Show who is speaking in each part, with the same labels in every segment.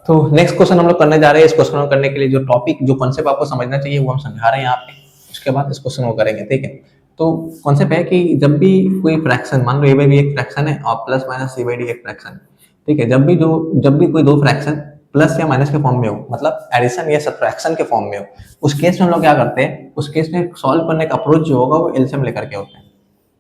Speaker 1: तो next question हम लोग करने जा रहे हैं। इस क्वेश्चन को करने के लिए जो टॉपिक जो कॉन्सेप्ट आपको समझना चाहिए वो हम समझा रहे हैं यहाँ पे। उसके बाद इस क्वेश्चन को करेंगे, ठीक है। तो कॉन्सेप्ट है कि जब भी कोई फ्रैक्शन, मान लो ए बाई बी एक फ्रैक्शन है और plus minus c by d एक फ्रैक्शन है, ठीक है। जब भी कोई दो फ्रैक्शन प्लस या माइनस के फॉर्म में हो, मतलब एडिशन या सब्ट्रैक्शन के फॉर्म में हो, उस केस में हम लोग क्या करते हैं, उस केस में सॉल्व करने का अप्रोच जो होगा वो एलसीएम लेकर के होता है,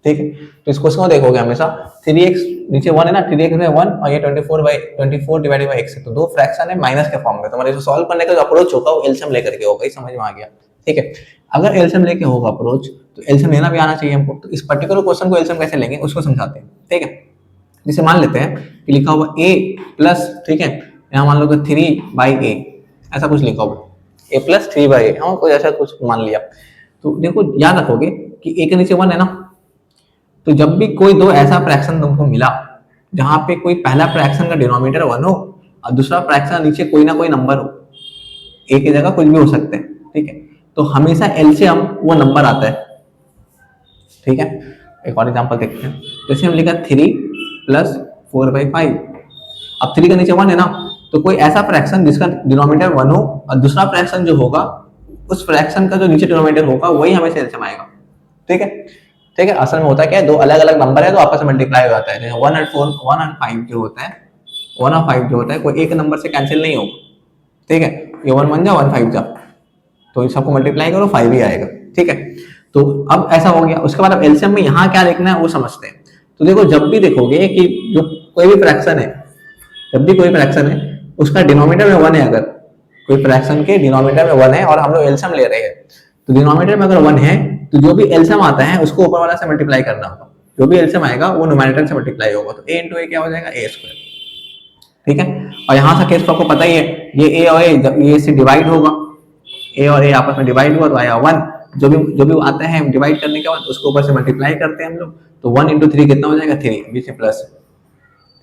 Speaker 1: ठीक है। तो इस क्वेश्चन को देखोगे हमेशा 3x नीचे 1 है ना, 3x में 1 और ये 24 डिवाइडेड बाई x है, तो दो फ्रैक्शन है माइनस के फॉर्म में, तो हमारे जो सॉल्व करने का जो अप्रोच होगा वो एलसीएम लेकर के होगा। ये समझ में आ गया, ठीक है। अगर एलसीएम लेके होगा अप्रोच तो एलसीएम लेना भी आना चाहिए हमको। तो इस पर्टिकुलर क्वेश्चन को एलसीएम कैसे लेंगे उसको समझाते हैं, ठीक है। जैसे मान लेते हैं कि लिखा हुआ a प्लस, ठीक है, यहाँ मान लो कि 3/a ऐसा कुछ लिखा हुआ, a प्लस 3/a, हाँ कुछ ऐसा कुछ मान लिया। तो देखो याद रखोगे कि a के नीचे 1 है ना, तो जब भी कोई दो ऐसा फ्रैक्शन तुमको मिला जहां पे कोई पहला फ्रैक्शन का डिनोमिनेटर 1 हो और दूसरा फ्रैक्शन नीचे कोई ना कोई नंबर हो, ए की जगह कुछ भी हो सकते हैं, ठीक है, तो हमेशा एलसीएम वो नंबर आता है, ठीक है। एक और एग्जांपल देखते हैं। जैसे हम लिखा 3 प्लस 4/5, अब 3 का नीचे 1 है ना, तो कोई ऐसा फ्रैक्शन जिसका डिनोमिनेटर 1 हो और दूसरा फ्रैक्शन जो होगा उस फ्रैक्शन का जो नीचे डिनोमिनेटर होगा वही हमेशा एलसीएम आएगा, ठीक है, ठीक है। असल में होता क्या है, दो अलग अलग नंबर है तो आपस में मल्टीप्लाई हो जाता है। जैसे 1 और 5 जो होता है, 1 और 5 जो होता है कोई एक नंबर से कैंसिल नहीं होगा, ठीक है। ये 1 1 जा 1 5 जा, तो इस सबको मल्टीप्लाई करो 5 ही आएगा, ठीक है। तो अब ऐसा हो गया। उसके बाद अब एलसीएम में यहाँ क्या देखना है वो समझते हैं। तो देखो जब भी देखोगे कि जो कोई भी फ्रैक्शन है, जब भी कोई फ्रैक्शन है उसका डिनोमिनेटर में 1 है, अगर कोई फ्रैक्शन के डिनोमिनेटर में 1 है और हम लोग एलसीएम ले रहे हैं, तो डिनोमिनेटर में अगर 1 है तो जो भी एलसीएम आता है उसको ऊपर वाला से मल्टीप्लाई करना होगा, जो भी एलसीएम आएगा वो न्यूमरेटर से मल्टीप्लाई होगा, तो a इंटू ए क्या हो जाएगा, a स्क्वायर, ठीक है। और यहाँ से केस तो आपको पता ही है, ये a और a ये से डिवाइड होगा, a और a आपस में डिवाइड हुआ तो आया 1, जो भी आता है डिवाइड करने के बाद उसको ऊपर से मल्टीप्लाई करते हैं हम लोग, तो 1 इंटू 3 कितना हो जाएगा, 3, बीच में प्लस,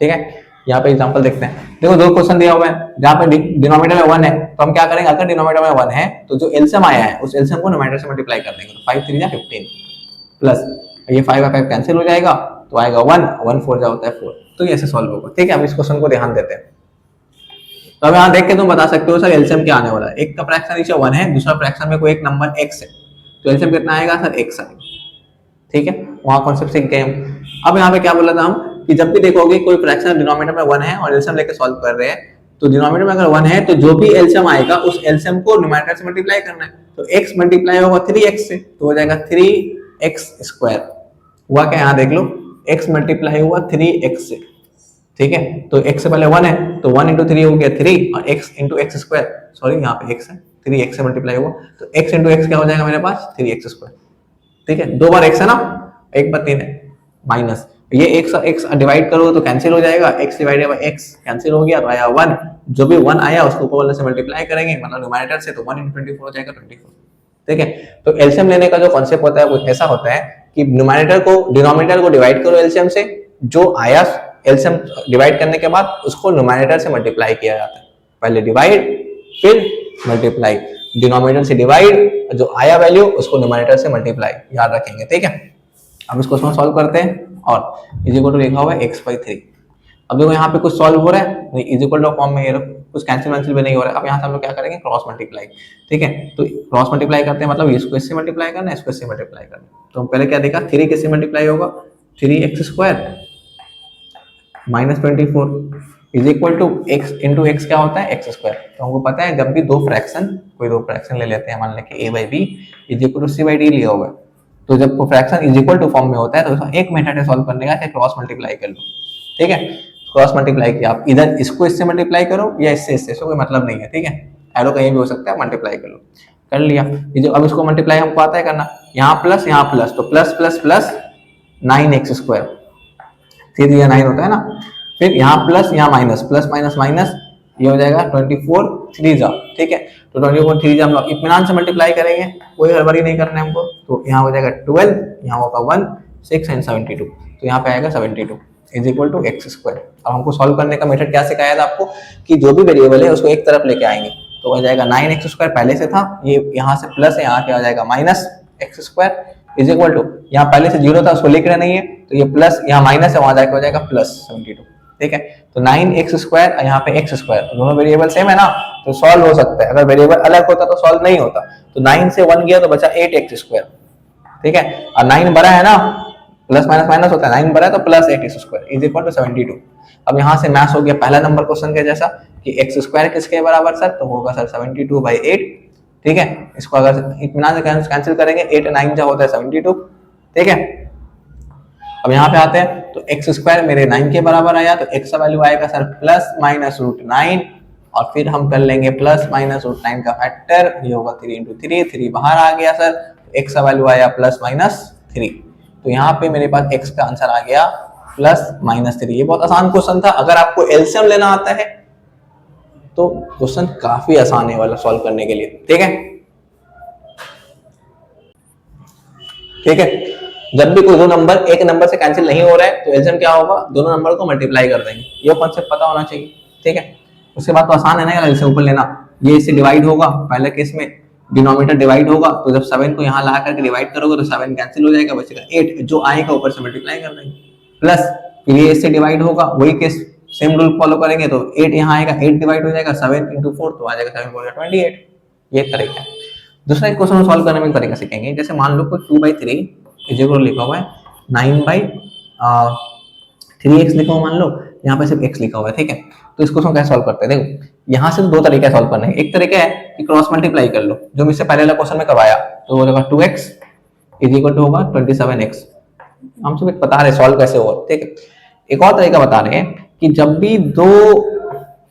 Speaker 1: ठीक है। यहाँ पे एग्जांपल देखते हैं। देखो दो क्वेश्चन दिया हुआ है जहाँ पे डिनोमिनेटर में 1 है, तो हम क्या करेंगे, अगर डिनोमिनेटर में 1 है तो जो एलसीएम आया है उस एलसीएम को न्यूमरेटर से मल्टीप्लाई कर देंगे, तो 5 3 जा 15 प्लस ये 5 5 कैंसिल हो जाएगा तो आएगा 1 1 4 जा होता है 4, तो ये ऐसे सॉल्व होगा, ठीक है। अब इस क्वेश्चन को ध्यान देते हैं। तो अब यहाँ देख के तुम बता सकते हो सर एलसीएम क्या आने वाला है। एक का फ्रैक्शन नीचे 1 है, दूसरा फ्रैक्शन में कोई एक नंबर x है, तो एलसीएम कितना आएगा सर, x आएगा, ठीक है। वहां कॉन्सेप्ट सीख गए हम। अब यहाँ पे क्या बोला था हम कि जब भी देखोगे कोई फ्रैक्शन डिनोमिनेटर में 1 है और एलसीएम लेके सॉल्व कर रहे हैं, तो डिनोमिनेटर में अगर 1 है तो जो भी एलसीएम आएगा उस एलसीएम को न्यूमरेटर से मल्टीप्लाई करना है, तो x मल्टीप्लाई होगा 3x से, तो हो जाएगा 3x स्क्वायर। हुआ क्या, यहाँ देख लो x मल्टीप्लाई हुआ 3x से, ठीक है। तो x से पहले 1 है तो 1 इंटू 3 हो गया 3 और x into x square, sorry यहाँ पे x है, 3x से मल्टीप्लाई हुआ तो x इंटू एक्स क्या हो जाएगा मेरे पास, 3x स्क्वायर, ठीक है। दो बार x है ना, एक बार 3 है, माइनस ये x डिवाइड करोगे तो कैंसिल हो जाएगा, x divided by x cancel हो गया तो आया 1, जो भी 1 आया उसको ऊपर वाले से मल्टीप्लाई करेंगे, मतलब न्यूमरेटर से, तो 1 इंटू 24 हो जाएगा 24, ठीक है। तो एलसीएम लेने का जो कॉन्सेप्ट होता है वो ऐसा होता है कि डिनोमिनेटर को डिवाइड करो एलसीएम से, जो आया एलसीएम डिवाइड करने के बाद उसको न्यूमरेटर से मल्टीप्लाई किया जाता है, पहले डिवाइड फिर मल्टीप्लाई, डिनोमिनेटर से डिवाइड, जो आया वैल्यू उसको न्यूमरेटर से मल्टीप्लाई, याद रखेंगे, ठीक है। अब इसको सॉल्व करते हैं और इज इक्वल टू लिखा हुआ है x/3। अब देखो यहाँ पे कुछ सॉल्व हो रहा है नहीं, इज इक्वल टू फॉर्म में, ये कुछ कैंसिल भी नहीं हो रहा है। अब यहाँ से हम लोग क्या करेंगे, क्रॉस मल्टीप्लाई, ठीक है। तो क्रॉस मल्टीप्लाई करते हैं, मतलब इसको इससे मल्टीप्लाई करना है, इसको इससे मल्टीप्लाई करना है। तो हम पहले क्या देखा, 3 किससे मल्टीप्लाई होगा, 3x square minus 24 is equal to x into x क्या होता है, x स्क्वायर। तो हमको पता है जब भी कोई दो फ्रैक्शन ले लेते हैं, मान लें कि a/b is equal to c/d लिया हुआ है, तो जब fraction is equal to form में होता है तो एक मेथड है सॉल्व करने का, क्रॉस मल्टीप्लाई कर लो, ठीक है। क्रॉस मल्टीप्लाई किया, आप इधर इसको इससे मल्टीप्लाई करो या इससे कोई मतलब नहीं है, ठीक है। एरो कहीं भी हो सकता है, मल्टीप्लाई कर लो, कर लिया। ये जो अब इसको मल्टीप्लाई हमको आता है करना, यहाँ प्लस, तो plus plus plus 9x square, सीधे यह 9 होता है ना, फिर यहाँ प्लस यहाँ माइनस, प्लस माइनस माइनस, ये हो जाएगा 24 3 जा, ठीक है। तो 24 3 जा हम लोग इत्मीनान से मल्टीप्लाई करेंगे, कोई हड़बड़ी नहीं करना है हमको। तो यहाँ हो जाएगा 12, यहाँ होगा 1 6 एंड 72, तो यहाँ पे आएगा 72 is equal to x square. अब हमको सॉल्व करने का मेथड क्या सिखाया था आपको कि जो भी वेरिएबल है उसको एक तरफ लेके आएंगे, तो हो जाएगा 9x स्क्वायर पहले से था, ये यहाँ से प्लस है, यहाँ क्या हो जाएगा minus x square is equal to, यहाँ पहले से 0 था उसको लिख रहे नहीं है, तो ये प्लस यहाँ माइनस है, वहां जाके हो जाएगा प्लस 72, ठीक है। तो 9x² यहाँ पे x², तो दोनों वेरिएबल सेम है ना, तो सॉल्व हो सकता है। अगर वेरिएबल अलग होता तो सॉल्व नहीं होता। तो 9 से 1 गया तो बचा 8x², ठीक है। और 9 बड़ा है ना, प्लस माइनस माइनस होता है, 9 बड़ा है तो plus 8x² is equal to 72। अब यहाँ से मैथ हो गया पहला नंबर क्वेश्चन के जैसा कि x² किसके बराबर सर, तो होगा सर 72/8, ठीक है। इसको अगर इत्मीनान से कैंसिल करेंगे, 8 9 जा होता है 72, ठीक है। अब यहाँ पे आते हैं तो x² मेरे 9 के बराबर आया, तो x का वैल्यू आएगा सर प्लस माइनस √9, और फिर हम कर लेंगे प्लस माइनस √9 का फैक्टर, ये होगा 3 × 3, 3 बाहर आ गया सर, x का वैल्यू आया प्लस माइनस 3। तो यहाँ पे मेरे पास x का आंसर आ गया प्लस माइनस 3। ये बहुत आसान क्वेश्चन था। अगर आपको एलसीएम लेना आता है तो क्वेश्चन काफी आसान है वाला सॉल्व करने के लिए, ठीक है। ठीक है, जब भी कोई दो नंबर एक नंबर से कैंसिल नहीं हो रहा है तो एलसीएम क्या होगा, दोनों नंबर को मल्टीप्लाई कर देंगे। ये कॉन्सेप्ट पता होना चाहिए, ठीक है। उसके बाद तो आसान है ना यार, एलसीएम ऊपर लेना। ये इससे डिवाइड होगा, पहले केस में डिनोमिनेटर डिवाइड होगा, तो जब 7 को यहाँ ला करके डिवाइड करोगे तो 7 कैंसिल हो जाएगा, बचेगा 8, जो आएगा ऊपर से मल्टीप्लाई कर देंगे। प्लस फिर ये इससे डिवाइड होगा, वही केस सेम रूल फॉलो करेंगे, तो 8 यहाँ आएगा, 8 डिवाइड हो जाएगा, 7 × 4 तो आ जाएगा 7 × 28। ये तरीका है। दूसरा एक क्वेश्चन सॉल्व करने में तरीका सीखेंगे। जैसे मान लो कोई 2/3 लिखा हुआ है, 9/3x लिखा हुआ मान लो, यहाँ पे सिर्फ x लिखा हुआ है, ठीक है। तो इस क्वेश्चन कैसे सॉल्व करते हैं, देखो यहाँ से दो तरीका है सॉल्व करने के। एक तरीका है कि क्रॉस मल्टीप्लाई कर लो, जो मुझसे पहले वाला क्वेश्चन में करवाया, तो वो होगा 2x इज इक्वल टू होगा 27x। हम सिर्फ बता रहे सॉल्व कैसे होगा, ठीक है। एक और तरीका बता रहे हैं कि जब भी दो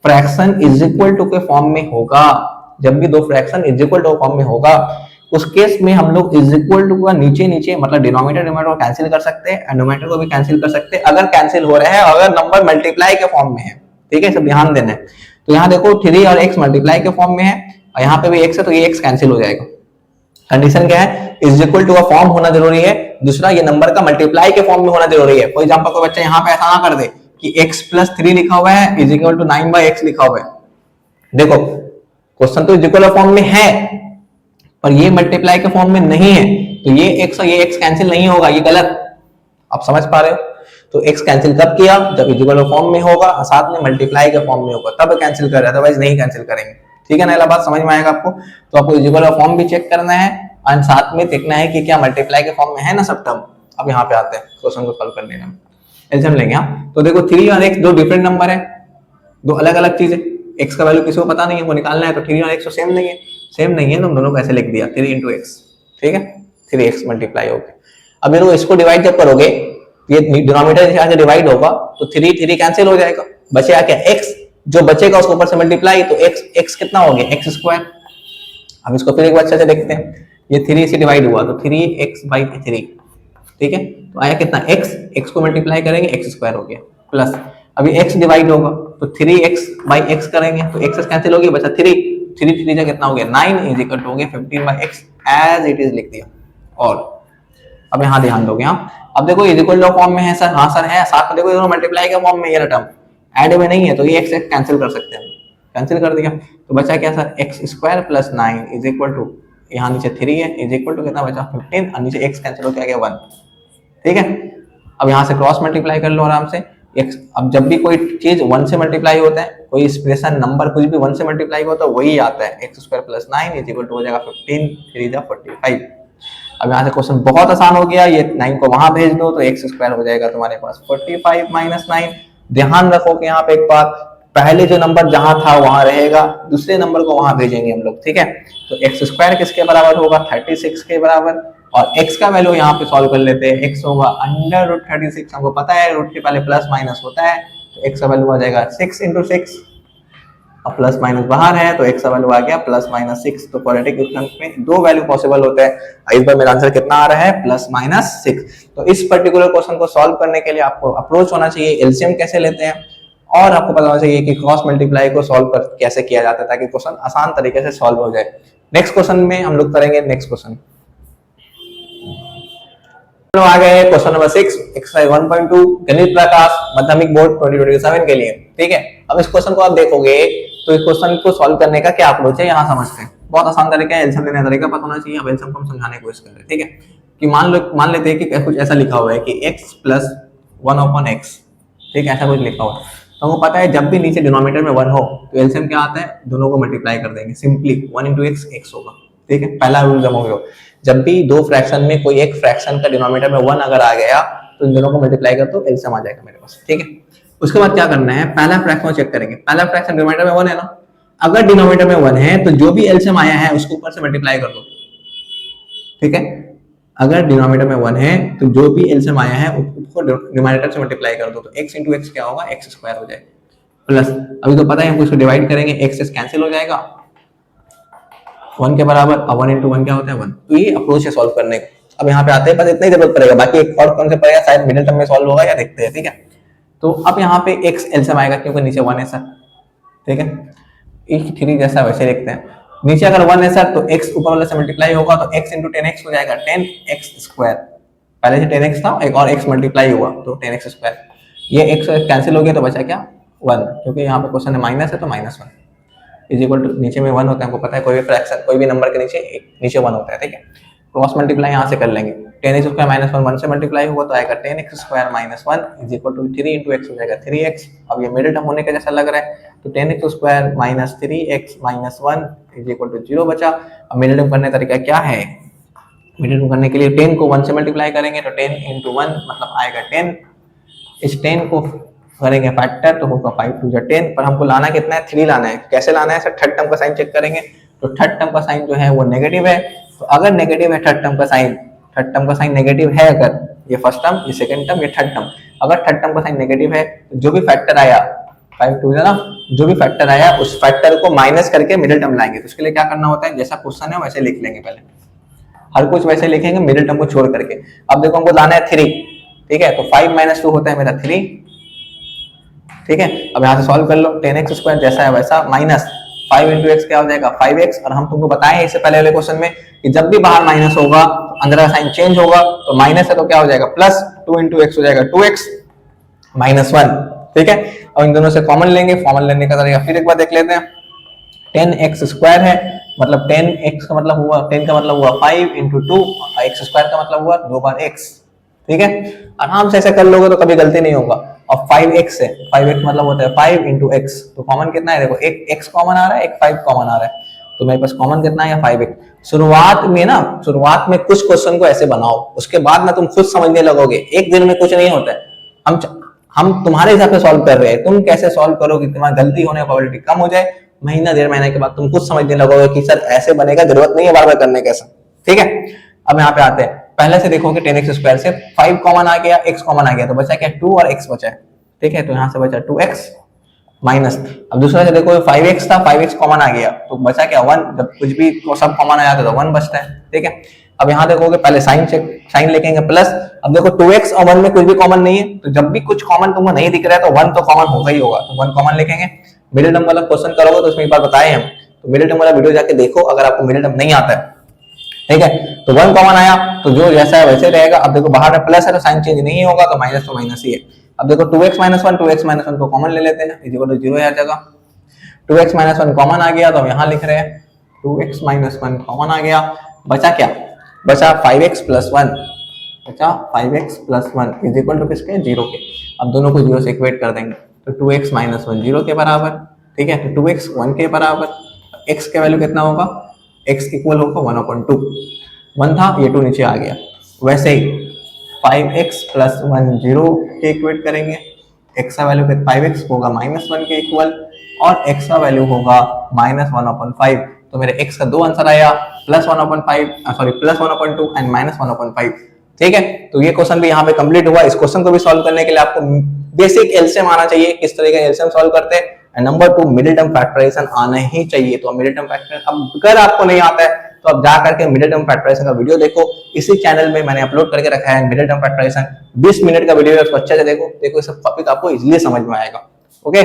Speaker 1: फ्रैक्शन इज इक्वल टू के फॉर्म में होगा, जब भी दो fraction is equal to form में होगा, उस केस में हम लोग इज इक्वल टू का नीचे नीचे मतलब डिनोमिनेटर को कैंसिल कर सकते हैं, न्यूमरेटर को भी कैंसिल कर सकते हैं, अगर कैंसिल हो रहे हैं, अगर नंबर मल्टीप्लाई के फॉर्म में है, ठीक है। सब ध्यान देना है। तो यहाँ देखो 3 और x मल्टीप्लाई के फॉर्म में है, और यहाँ पे भी x है, तो ये x कैंसिल हो जाएगा। कंडीशन क्या है, इज इक्वल टू का फॉर्म होना जरूरी है, दूसरा ये नंबर का मल्टीप्लाई के फॉर्म में होना जरूरी है। फॉर एग्जांपल कोई बच्चा यहाँ पे ऐसा ना कर दे कि x + 3 लिखा हुआ है इज इक्वल टू 9/x लिखा हुआ है। देखो क्वेश्चन तो इज इक्वल फॉर्म में है, पर ये मल्टीप्लाई के फॉर्म में नहीं है, तो ये x और ये x कैंसिल नहीं होगा, ये गलत। आप समझ पा रहे हो? तो x कैंसिल कब किया, जब इक्वल फॉर्म में होगा और साथ में मल्टीप्लाई के फॉर्म में होगा, तब कैंसिल कर, अदरवाइज नहीं कैंसिल करेंगे, ठीक है ना। ये बात समझ में आएगा आपको। तो आपको इक्वल फॉर्म भी चेक करना है और साथ में देखना है कि क्या मल्टीप्लाई के फॉर्म में है ना सब टर्म। अब यहाँ पे आते हैं क्वेश्चन को सॉल्व करने में, एलसीएम लेंगे हम। तो देखो 3 और x दो डिफरेंट नंबर है, दो अलग अलग चीजें। x का वैल्यू किसी को पता नहीं है, वो निकालना है, तो 3 और x तो सेम नहीं है, सेम नहीं है तो हम दोनों को ऐसे लिख दिया 3 × x, ठीक है। 3x मल्टीप्लाई हो गया। अब मेरे को इसको डिवाइड जब करोगे, ये डिनोमिनेटर से डिवाइड होगा तो 3 3 कैंसिल हो जाएगा, बचेगा क्या x, जो बचेगा उसके ऊपर से मल्टीप्लाई, तो x कितना हो गया x²। अब इसको फिर एक बार अच्छे से देखते हैं। ये 3 से डिवाइड हुआ तो 3x/3, ठीक है। तो आया कितना x को मल्टीप्लाई करेंगे x² हो गया, प्लस अभी x डिवाइड होगा तो 3x/x करेंगे तो x कैंसिल हो गया, बचा 3 3 कितना हो गया 9 इज इक्वल टू हो गया 15/x एज इट इज लिख दिया। और अब यहाँ ध्यान दोगे आप, अब देखो इज इक्वल टू फॉर्म में है सर, हाँ सर है, साथ में देखो दोनों मल्टीप्लाई के फॉर्म में, ये टर्म ऐड में नहीं है, तो ये x कैंसिल कर सकते हैं, कैंसिल कर दिया। तो बचा क्या sir x² + 9 is equal to, यहाँ नीचे 3 है, इज इक्वल टू कितना बचा 15, और नीचे x कैंसिल हो गया 1, ठीक है। अब यहाँ से क्रॉस मल्टीप्लाई कर लो आराम से x। अब जब भी कोई चीज 1 से मल्टीप्लाई होता है, कोई एक्सप्रेशन नंबर कुछ भी 1 से मल्टीप्लाई होता है, वही आता है x² + 9 इज इक्वल टू हो जाएगा 15 3 45। अब यहाँ से क्वेश्चन बहुत आसान हो गया, ये 9 को वहां भेज दो तो x² हो जाएगा तुम्हारे पास 45 - 9। ध्यान रखो कि यहाँ पे एक बात, पहले जो नंबर जहां था वहां रहेगा, दूसरे नंबर को वहां भेजेंगे हम लोग, ठीक है। तो x² किसके बराबर होगा 36 के बराबर, और x का वैल्यू यहाँ पे सॉल्व कर लेते हैं। x होगा √36, हमको पता है रूट के पहले प्लस माइनस होता है, तो x का वैल्यू आ जाएगा 6 × 6, और प्लस माइनस बाहर है तो x का वैल्यू आ गया +-6। तो क्वाड्रेटिक इक्वेशन में दो वैल्यू पॉसिबल होते हैं। इस बार मेरा आंसर कितना आ रहा है +-6। तो इस पर्टिकुलर क्वेश्चन को सॉल्व करने के लिए आपको अप्रोच होना चाहिए एलसीएम कैसे लेते हैं, और आपको पता होना चाहिए कि क्रॉस मल्टीप्लाई को सॉल्व कर कैसे किया जाता है, ताकि क्वेश्चन आसान तरीके से सॉल्व हो जाए। नेक्स्ट क्वेश्चन में हम लोग करेंगे नेक्स्ट क्वेश्चन। आ गए क्वेश्चन नंबर 6 एक्सरसाइज 1.2 गणित प्रकाश माध्यमिक बोर्ड 2027 के लिए, ठीक है। अब इस क्वेश्चन को आप देखोगे तो इस क्वेश्चन को सॉल्व करने का क्या अप्रोच है, यहाँ समझते हैं। बहुत आसान तरीका है, एलसीएम लेने का तरीका पता होना चाहिए। अब एलसीएम को हम समझाने की कोशिश कर रहे हैं, ठीक है। कि मान लेते हैं कि कुछ ऐसा लिखा हुआ है कि x + 1/x, ठीक है, ऐसा कुछ लिखा हुआ है। तो हमको पता है जब भी नीचे डिनोमिनेटर में 1 हो तो एलसीएम क्या आता है, दोनों को मल्टीप्लाई कर देंगे सिंपली 1 इंटू एक्स एक्स होगा, ठीक है। पहला रूल जमा हो, जब भी दो फ्रैक्शन में कोई एक फ्रैक्शन का डिनोमिनेटर में 1 अगर आ गया तो इन दोनों को मल्टीप्लाई कर दो, एलसीएम आ जाएगा मेरे पास, ठीक है। उसके बाद क्या करना है, पहला फ्रैक्शन चेक करेंगे, पहला फ्रैक्शन डिनोमिनेटर में 1 है ना, अगर डिनोमिनेटर में 1 है तो जो भी एलसीएम आया है उसको ऊपर से मल्टीप्लाई कर दो, ठीक है। अगर डिनोमिनेटर में 1 है तो जो भी एलसीएम आया है उसको डिनोमिनेटर से मल्टीप्लाई कर दो, तो x इंटू एक्स क्या होगा, एक्स स्क्वायर हो जाएगा, प्लस अभी तो पता है हमको इसको डिवाइड करेंगे, x से कैंसिल हो जाएगा 1 के बराबर, अब 1 इंटू 1 क्या होता है 1। तो ये अप्रोच है सॉल्व करने का। अब यहाँ पे आते हैं बस इतना ही जरूरत पड़ेगा, बाकी एक और कौन से पड़ेगा शायद मिडिल टर्म में सॉल्व होगा या देखते हैं, ठीक है। तो अब यहाँ पे x एलसीएम आएगा क्योंकि नीचे 1 है सर, ठीक है। एक 3 जैसा वैसे लिखते हैं, नीचे अगर 1 है सर तो x ऊपर वाले से मल्टीप्लाई होगा तो x इंटू 10x हो जाएगा 10x स्क्वायर, पहले से 10x था एक और x मल्टीप्लाई हुआ तो 10x स्क्वायर, ये x कैंसिल हो गया तो बचा क्या 1, क्योंकि यहाँ पे क्वेश्चन है माइनस है तो -1 इज इक्वल टू नीचे में 1 होता है, हमको पता है कोई भी फ्रैक्शन कोई भी नंबर के नीचे 1 होता है, ठीक है। क्रॉस मल्टीप्लाई यहाँ से कर लेंगे, 10x स्क्वायर माइनस 1 1 से मल्टीप्लाई हुआ तो आएगा 10x square minus 1 is equal to 3 into x हो जाएगा 3x। अब ये मिडिल टर्म होने का जैसा लग रहा है तो 10x square minus 3x minus 1 is equal to 0 बचा। अब मिडिल टर्म करने का तरीका क्या है, मिडिल टर्म करने के लिए 10 को 1 से मल्टीप्लाई करेंगे तो 10 इंटू 1 मतलब आएगा 10, इस 10 को करेंगे फैक्टर तो होगा 5 टू 10, पर हमको लाना कितना है 3 लाना है, कैसे लाना है सर, थर्ड टर्म का साइन चेक करेंगे तो थर्ड टर्म का साइन जो है वो नेगेटिव है, तो अगर नेगेटिव है थर्ड टर्म का साइन नेगेटिव है, अगर ये फर्स्ट टर्म ये सेकंड टर्म ये थर्ड टर्म, अगर थर्ड टर्म का साइन नेगेटिव है तो जो भी फैक्टर आया 5 टू ना, जो भी फैक्टर आया उस फैक्टर को माइनस करके मिडिल टर्म लाएंगे। तो उसके लिए क्या करना होता है, जैसा क्वेश्चन है वैसे लिख लेंगे, पहले हर कुछ वैसे लिखेंगे मिडिल टर्म को छोड़ करके। अब देखो हमको लाना है 3, ठीक है, तो 5 माइनस 2 होता है मेरा 3, ठीक है। अब यहाँ से सॉल्व कर लो, 10x स्क्वायर जैसा है वैसा माइनस 5 इंटू एक्स क्या हो जाएगा 5x, और हम तुमको बताए इससे पहले वाले क्वेश्चन में कि जब भी बाहर माइनस होगा तो अंदर का साइन चेंज होगा, तो माइनस है तो क्या हो जाएगा प्लस 2 इंटू एक्स हो जाएगा 2x माइनस 1, ठीक है। और इन दोनों से कॉमन लेंगे, कॉमन लेने का तरीका फिर एक बार देख लेते हैं, 10x स्क्वायर है मतलब 10x का मतलब हुआ 10 का मतलब हुआ 5 इंटू 2, x स्क्वायर का मतलब हुआ 2 बार x, ठीक है। आराम से ऐसे कर लोगे तो कभी गलती नहीं होगा। और 5x है, 5x मतलब होता है 5 इंटू एक्स, तो कॉमन कितना है देखो, एक x कॉमन आ रहा है एक 5 कॉमन आ रहा है, तो मेरे पास कॉमन कितना है 5x। शुरुआत में कुछ क्वेश्चन को ऐसे बनाओ, उसके बाद ना तुम खुद समझने लगोगे, एक दिन में कुछ नहीं होता है। हम तुम्हारे हिसाब से सॉल्व कर रहे हैं, तुम कैसे सॉल्व करोगे तुम्हारी गलती होने की प्रोबेबिलिटी कम हो जाए, महीना 1.5 महीने के बाद तुम खुद समझने लगोगे कि सर ऐसे बनेगा, जरूरत नहीं है बार बार करने का, ठीक है। अब यहाँ पे आते हैं, पहले से देखोगे 10x स्क्वायर से 5 कॉमन आ गया x कॉमन आ गया, तो बचा क्या 2 और x बचा है, ठीक है। तो यहाँ से बचा 2x माइनस, अब दूसरा से देखो 5x था 5x कॉमन आ गया तो बचा क्या 1, जब कुछ भी सब कॉमन आ जाता है तो 1 बचता है, ठीक है। अब यहाँ देखोगे पहले साइन लिखेंगे प्लस, अब देखो 2x और 1 में कुछ भी कॉमन नहीं है, तो जब भी कुछ कॉमन तुमको नहीं दिख रहा है तो 1 तो कॉमन होगा ही होगा, तो 1 कॉमन लिखेंगे। मिडिल टर्म वाला क्वेश्चन करोगे तो उसमें एक बार बताए हम, तो मिडिल टर्म वाला वीडियो जाके देखो अगर आपको मिडिल टर्म नहीं आता है, ठीक है। तो 1 कॉमन आया तो जो जैसा है वैसे रहेगा। अब देखो बाहर में प्लस है तो साइन चेंज नहीं होगा, तो माइनस ही है। अब देखो 2x माइनस 1 को कॉमन ले लेते हैं, इज इक्वल टू 0 है हर जगह, 2x माइनस 1 कॉमन आ गया तो हम यहाँ लिख रहे हैं 2x माइनस 1 कॉमन आ गया, बचा क्या, बचा 5x प्लस 1, बचा 5x plus 1 is equal to किसके 0 के। अब दोनों को 0 से इक्वेट कर देंगे तो 2x माइनस 1 0 के बराबर, ठीक है। तो 2x 1 के बराबर, x का वैल्यू कितना होगा, x इक्वल होगा 1/2, 1 था ये 2 नीचे आ गया। वैसे ही 5x प्लस 1 0 के इक्वेट करेंगे, x का वैल्यू 5x होगा -1 के इक्वल और x का वैल्यू होगा -1/5। तो मेरे x का 2 आंसर आया, प्लस 1/2 एंड -1/5, ठीक है। तो ये क्वेश्चन भी यहाँ पे कंप्लीट हुआ। इस क्वेश्चन को भी सॉल्व करने के लिए आपको बेसिक एलसीएम आना चाहिए, किस तरह का एलसीएम सॉल्व करते हैं, and number 2 middle term factorisation आना ही चाहिए। तो मिडिल टर्म फैक्टराइजेशन अब अगर आपको नहीं आता है तो आप जा करके मिडिल टर्म फैक्टराइजेशन का वीडियो देखो, इसी चैनल में मैंने अपलोड करके रखा है मिडिल टर्म फैक्टराइजेशन, 20 मिनट का वीडियो है, उसको अच्छे से देखो, ये सब टॉपिक आपको इजीली समझ में आएगा। ओके।